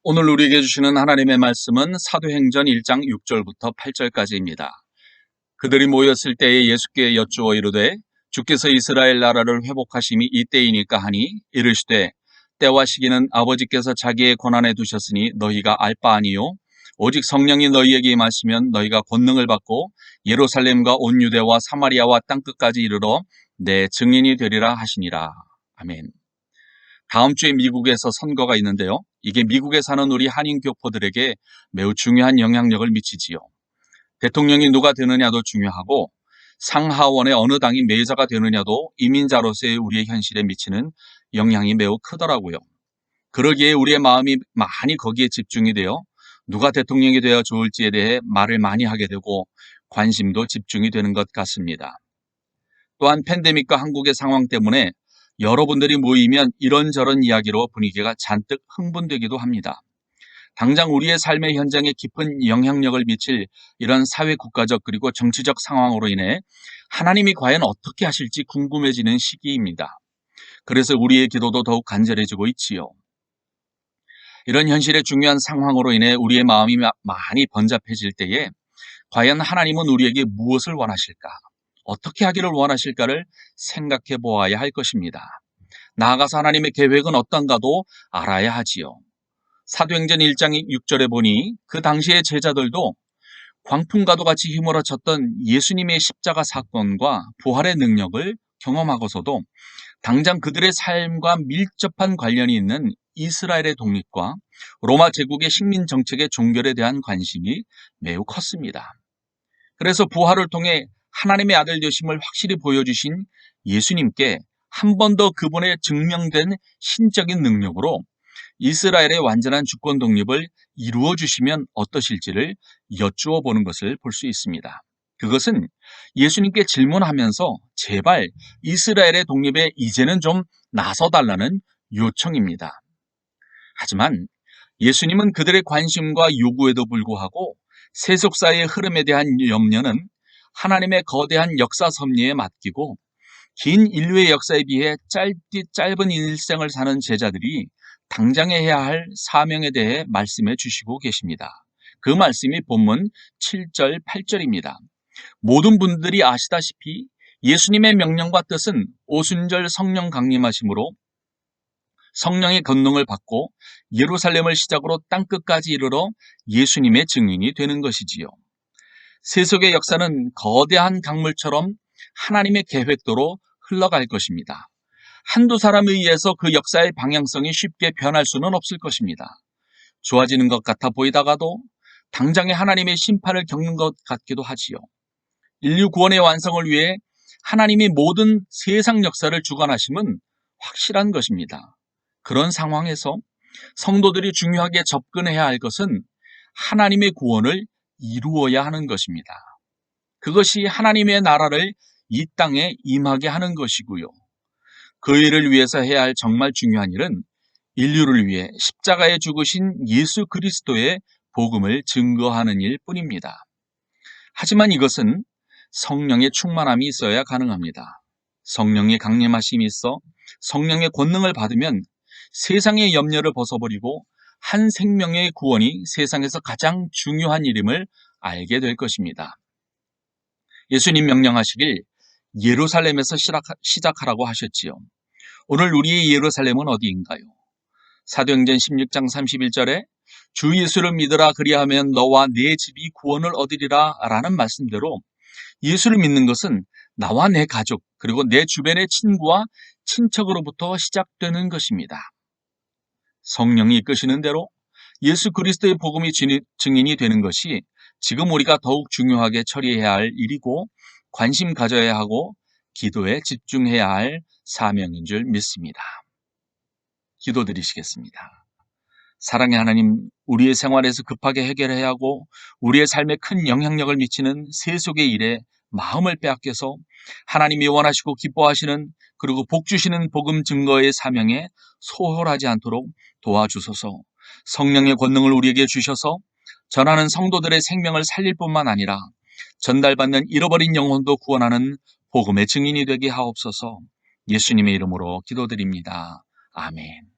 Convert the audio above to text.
오늘 우리에게 주시는 하나님의 말씀은 사도행전 1장 6절부터 8절까지입니다. 그들이 모였을 때에 예수께 여쭈어 이르되 주께서 이스라엘 나라를 회복하심이 이때이니까 하니 이르시되 때와 시기는 아버지께서 자기의 권한에 두셨으니 너희가 알 바 아니요 오직 성령이 너희에게 임하시면 너희가 권능을 받고 예루살렘과 온 유대와 사마리아와 땅끝까지 이르러 내 증인이 되리라 하시니라. 아멘. 다음 주에 미국에서 선거가 있는데요. 이게 미국에 사는 우리 한인 교포들에게 매우 중요한 영향력을 미치지요. 대통령이 누가 되느냐도 중요하고 상하원의 어느 당이 메이저가 되느냐도 이민자로서의 우리의 현실에 미치는 영향이 매우 크더라고요. 그러기에 우리의 마음이 많이 거기에 집중이 되어 누가 대통령이 되어 좋을지에 대해 말을 많이 하게 되고 관심도 집중이 되는 것 같습니다. 또한 팬데믹과 한국의 상황 때문에 여러분들이 모이면 이런저런 이야기로 분위기가 잔뜩 흥분되기도 합니다. 당장 우리의 삶의 현장에 깊은 영향력을 미칠 이런 사회 국가적 그리고 정치적 상황으로 인해 하나님이 과연 어떻게 하실지 궁금해지는 시기입니다. 그래서 우리의 기도도 더욱 간절해지고 있지요. 이런 현실의 중요한 상황으로 인해 우리의 마음이 많이 번잡해질 때에 과연 하나님은 우리에게 무엇을 원하실까? 어떻게 하기를 원하실까를 생각해 보아야 할 것입니다. 나아가서 하나님의 계획은 어떤가도 알아야 하지요. 사도행전 1장 6절에 보니 그 당시의 제자들도 광풍과도 같이 휘몰아쳤던 예수님의 십자가 사건과 부활의 능력을 경험하고서도 당장 그들의 삶과 밀접한 관련이 있는 이스라엘의 독립과 로마 제국의 식민 정책의 종결에 대한 관심이 매우 컸습니다. 그래서 부활을 통해 하나님의 아들 되심을 확실히 보여주신 예수님께 한 번 더 그분의 증명된 신적인 능력으로 이스라엘의 완전한 주권 독립을 이루어 주시면 어떠실지를 여쭈어 보는 것을 볼 수 있습니다. 그것은 예수님께 질문하면서 제발 이스라엘의 독립에 이제는 좀 나서달라는 요청입니다. 하지만 예수님은 그들의 관심과 요구에도 불구하고 세속사의 흐름에 대한 염려는 하나님의 거대한 역사 섭리에 맡기고 긴 인류의 역사에 비해 짧은 일생을 사는 제자들이 당장에 해야 할 사명에 대해 말씀해 주시고 계십니다. 그 말씀이 본문 7절, 8절입니다. 모든 분들이 아시다시피 예수님의 명령과 뜻은 오순절 성령 강림하심으로 성령의 권능을 받고 예루살렘을 시작으로 땅끝까지 이르러 예수님의 증인이 되는 것이지요. 세속의 역사는 거대한 강물처럼 하나님의 계획대로 흘러갈 것입니다. 한두 사람에 의해서 그 역사의 방향성이 쉽게 변할 수는 없을 것입니다. 좋아지는 것 같아 보이다가도 당장에 하나님의 심판을 겪는 것 같기도 하지요. 인류 구원의 완성을 위해 하나님이 모든 세상 역사를 주관하심은 확실한 것입니다. 그런 상황에서 성도들이 중요하게 접근해야 할 것은 하나님의 구원을 이루어야 하는 것입니다. 그것이 하나님의 나라를 이 땅에 임하게 하는 것이고요. 그 일을 위해서 해야 할 정말 중요한 일은 인류를 위해 십자가에 죽으신 예수 그리스도의 복음을 증거하는 일뿐입니다. 하지만 이것은 성령의 충만함이 있어야 가능합니다. 성령의 강림하심이 있어 성령의 권능을 받으면 세상의 염려를 벗어버리고 한 생명의 구원이 세상에서 가장 중요한 일임을 알게 될 것입니다. 예수님 명령하시길 예루살렘에서 시작하라고 하셨지요. 오늘 우리의 예루살렘은 어디인가요? 사도행전 16장 31절에 주 예수를 믿으라 그리하면 너와 네 집이 구원을 얻으리라 라는 말씀대로 예수를 믿는 것은 나와 내 가족 그리고 내 주변의 친구와 친척으로부터 시작되는 것입니다. 성령이 이끄시는 대로 예수 그리스도의 복음이 증인이 되는 것이 지금 우리가 더욱 중요하게 처리해야 할 일이고 관심 가져야 하고 기도에 집중해야 할 사명인 줄 믿습니다. 기도드리시겠습니다. 사랑의 하나님, 우리의 생활에서 급하게 해결해야 하고 우리의 삶에 큰 영향력을 미치는 세속의 일에 마음을 빼앗겨서 하나님이 원하시고 기뻐하시는 그리고 복 주시는 복음 증거의 사명에 소홀하지 않도록 도와주소서. 성령의 권능을 우리에게 주셔서 전하는 성도들의 생명을 살릴 뿐만 아니라 전달받는 잃어버린 영혼도 구원하는 복음의 증인이 되게 하옵소서. 예수님의 이름으로 기도드립니다. 아멘.